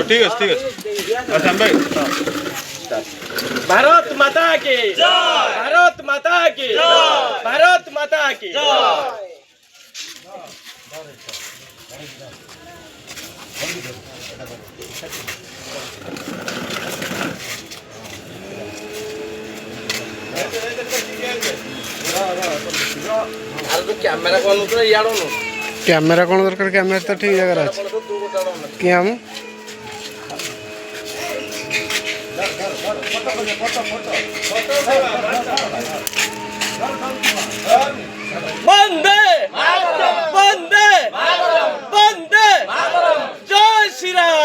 ঠিক আছে ঠিক আছে আচ্ছা ভাই भारत माता की जय भारत माता की जय भारत माता की जय कैमेरा कौन दरकार कैमेरा तो ठीक जगह আছে কি আম वंदे वंदे वंदे जय श्री राम